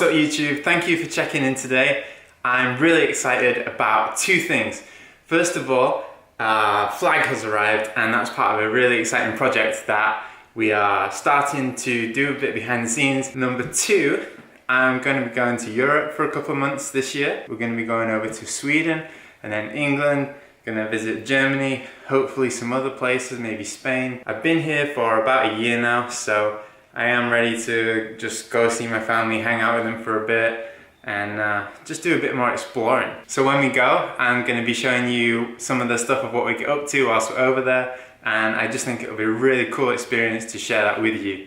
What's up YouTube? Thank you for checking in today. I'm really excited about two things. First of all, Flag has arrived, and that's part of a really exciting project that we are starting to do a bit behind the scenes. Number two, I'm going to be going to Europe for a couple of months this year. We're going to be going over to Sweden and then England, going to visit Germany, hopefully some other places, maybe Spain. I've been here for about a year now, so I am ready to just go see my family, hang out with them for a bit, and just do a bit more exploring. So when we go, I'm going to be showing you some of the stuff of what we get up to whilst we're over there, and I just think it'll be a really cool experience to share that with you.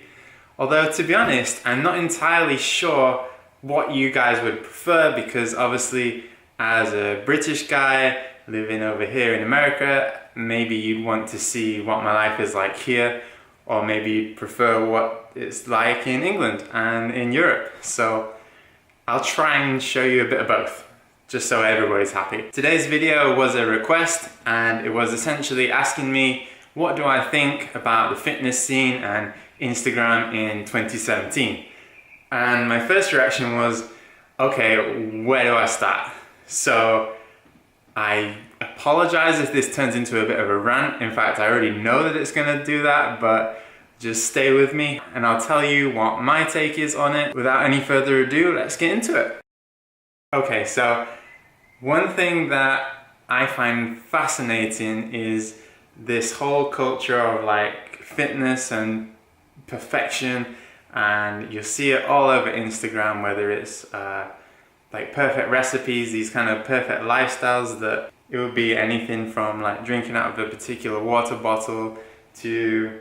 Although, to be honest, I'm not entirely sure what you guys would prefer, because obviously as a British guy living over here in America, maybe you'd want to see what my life is like here, or maybe you'd prefer what it's like in England and in Europe. So I'll try and show you a bit of both, just so everybody's happy. Today's video was a request, and it was essentially asking me, what do I think about the fitness scene and Instagram in 2017? And my first reaction was, okay, where do I start? So I apologize if this turns into a bit of a rant. In fact, I already know that it's gonna do that, but just stay with me and I'll tell you what my take is on it. Without any further ado, let's get into it. Okay, so one thing that I find fascinating is this whole culture of like fitness and perfection, and you'll see it all over Instagram, whether it's like perfect recipes, these kind of perfect lifestyles, that it would be anything from like drinking out of a particular water bottle to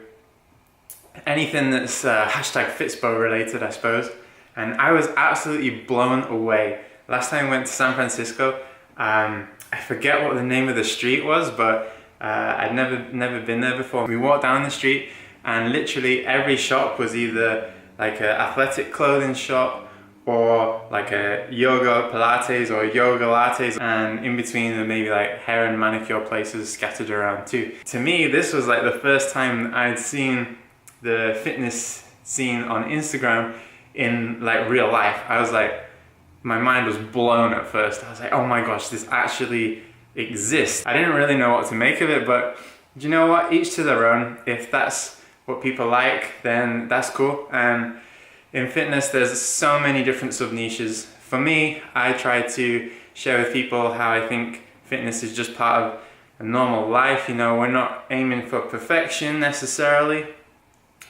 anything that's hashtag Fitspo related, I suppose. And I was absolutely blown away. Last time I went to San Francisco, I forget what the name of the street was, but I'd never been there before. We walked down the street and literally every shop was either like an athletic clothing shop or like a yoga Pilates or yoga lattes, and in between there maybe like hair and manicure places scattered around too. To me, this was like the first time I'd seen the fitness scene on Instagram in like real life. I was like, my mind was blown at first. I was like, oh my gosh, this actually exists. I didn't really know what to make of it, but you know what? Each to their own. If that's what people like, then that's cool. And in fitness, there's so many different sub-niches. For me, I try to share with people how I think fitness is just part of a normal life. You know, we're not aiming for perfection necessarily,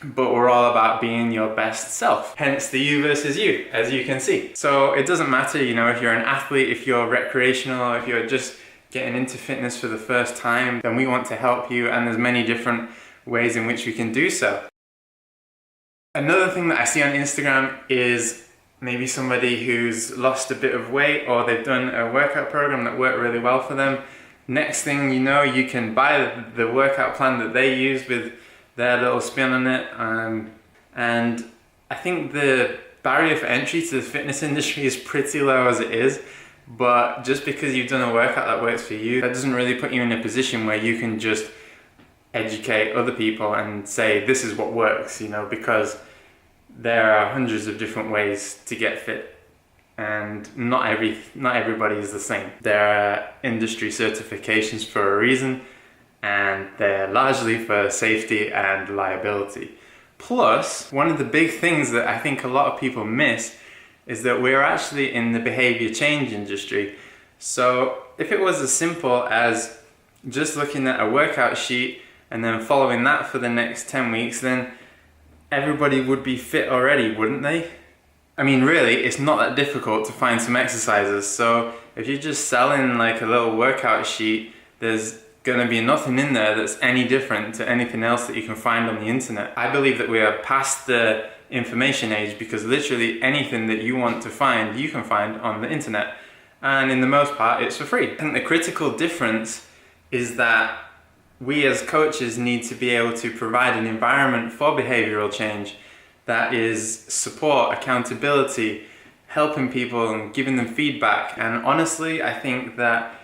but we're all about being your best self. Hence the you versus you, as you can see. So it doesn't matter, you know, if you're an athlete, if you're recreational, if you're just getting into fitness for the first time, then we want to help you, and there's many different ways in which we can do so. Another thing that I see on Instagram is maybe somebody who's lost a bit of weight, or they've done a workout program that worked really well for them. Next thing you know, you can buy the workout plan that they use with their little spin on it. And I think the barrier for entry to the fitness industry is pretty low as it is. But just because you've done a workout that works for you, that doesn't really put you in a position where you can just educate other people and say this is what works, you know, because there are hundreds of different ways to get fit, and not everybody is the same. There are industry certifications for a reason, and they're largely for safety and liability. Plus, one of the big things that I think a lot of people miss is that we're actually in the behavior change industry. So if it was as simple as just looking at a workout sheet and then following that for the next 10 weeks, then everybody would be fit already, wouldn't they? I mean, really, it's not that difficult to find some exercises. So if you're just selling like a little workout sheet, there's gonna be nothing in there that's any different to anything else that you can find on the internet. I believe that we are past the information age, because literally anything that you want to find, you can find on the internet. And in the most part, it's for free. I think the critical difference is that we as coaches need to be able to provide an environment for behavioral change that is support, accountability, helping people and giving them feedback. And honestly, I think that,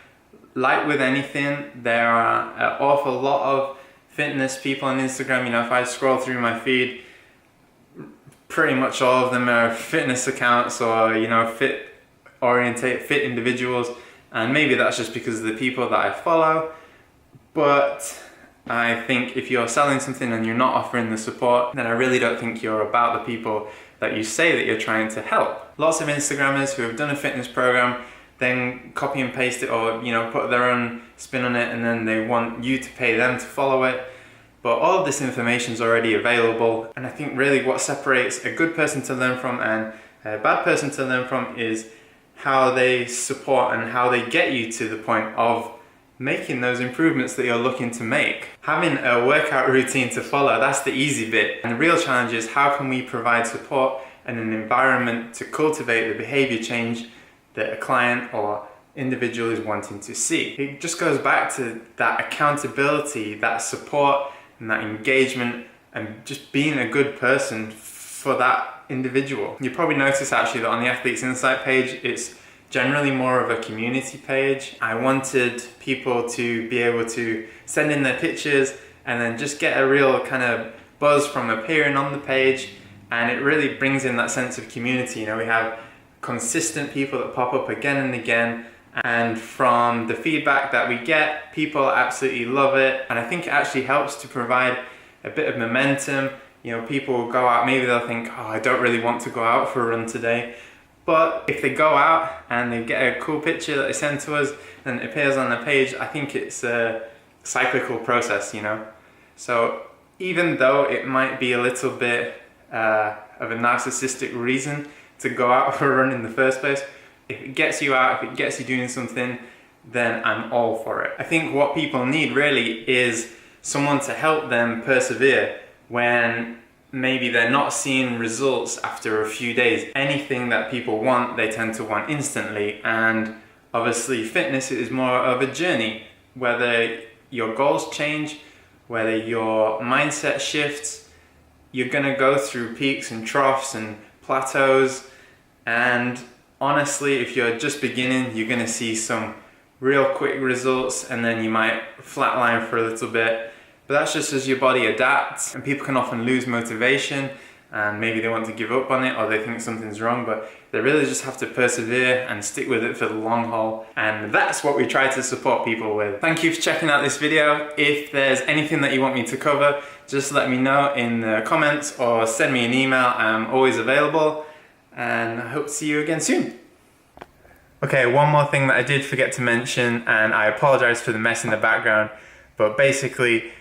like with anything, there are an awful lot of fitness people on Instagram. You know, if I scroll through my feed, pretty much all of them are fitness accounts or, you know, fit individuals, and maybe that's just because of the people that I follow. But I think if you're selling something and you're not offering the support, then I really don't think you're about the people that you say that you're trying to help. Lots of Instagrammers who have done a fitness program then copy and paste it, or, you know, put their own spin on it, and then they want you to pay them to follow it. But all of this information is already available, and I think really what separates a good person to learn from and a bad person to learn from is how they support and how they get you to the point of making those improvements that you're looking to make. Having a workout routine to follow, that's the easy bit. And the real challenge is how can we provide support and an environment to cultivate the behavior change that a client or individual is wanting to see. It just goes back to that accountability, that support, and that engagement, and just being a good person for that individual. You probably notice actually that on the Athletes Insight page, it's generally more of a community page. I wanted people to be able to send in their pictures and then just get a real kind of buzz from appearing on the page, and it really brings in that sense of community. You know, we have consistent people that pop up again and again, and from the feedback that we get, people absolutely love it, and I think it actually helps to provide a bit of momentum. You know, people will go out, maybe they'll think, oh, I don't really want to go out for a run today, but if they go out and they get a cool picture that they send to us and it appears on the page, I think it's a cyclical process, you know. So even though it might be a little bit of a narcissistic reason to go out for a run in the first place, if it gets you out, if it gets you doing something, then I'm all for it. I think what people need really is someone to help them persevere when maybe they're not seeing results after a few days. Anything that people want, they tend to want instantly, and obviously fitness is more of a journey. Whether your goals change, whether your mindset shifts, you're gonna go through peaks and troughs and plateaus, and honestly, if you're just beginning, you're gonna see some real quick results, and then you might flatline for a little bit. But that's just as your body adapts, and people can often lose motivation and maybe they want to give up on it or they think something's wrong, but they really just have to persevere and stick with it for the long haul, and that's what we try to support people with. Thank you for checking out this video. If there's anything that you want me to cover, just let me know in the comments or send me an email. I'm always available, and I hope to see you again soon. Okay, one more thing that I did forget to mention, and I apologize for the mess in the background, but basically,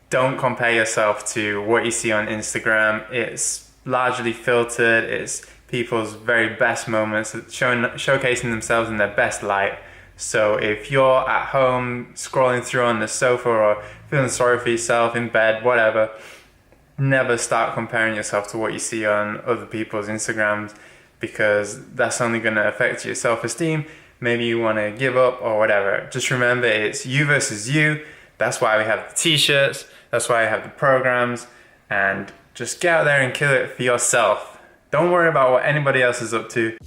don't compare yourself to what you see on Instagram. It's largely filtered. It's people's very best moments, showcasing themselves in their best light. So if you're at home scrolling through on the sofa or feeling sorry for yourself in bed, whatever, never start comparing yourself to what you see on other people's Instagrams, because that's only going to affect your self-esteem. Maybe you want to give up or whatever. Just remember, it's you versus you. That's why we have the t-shirts. That's why I have the programs, and just get out there and kill it for yourself. Don't worry about what anybody else is up to.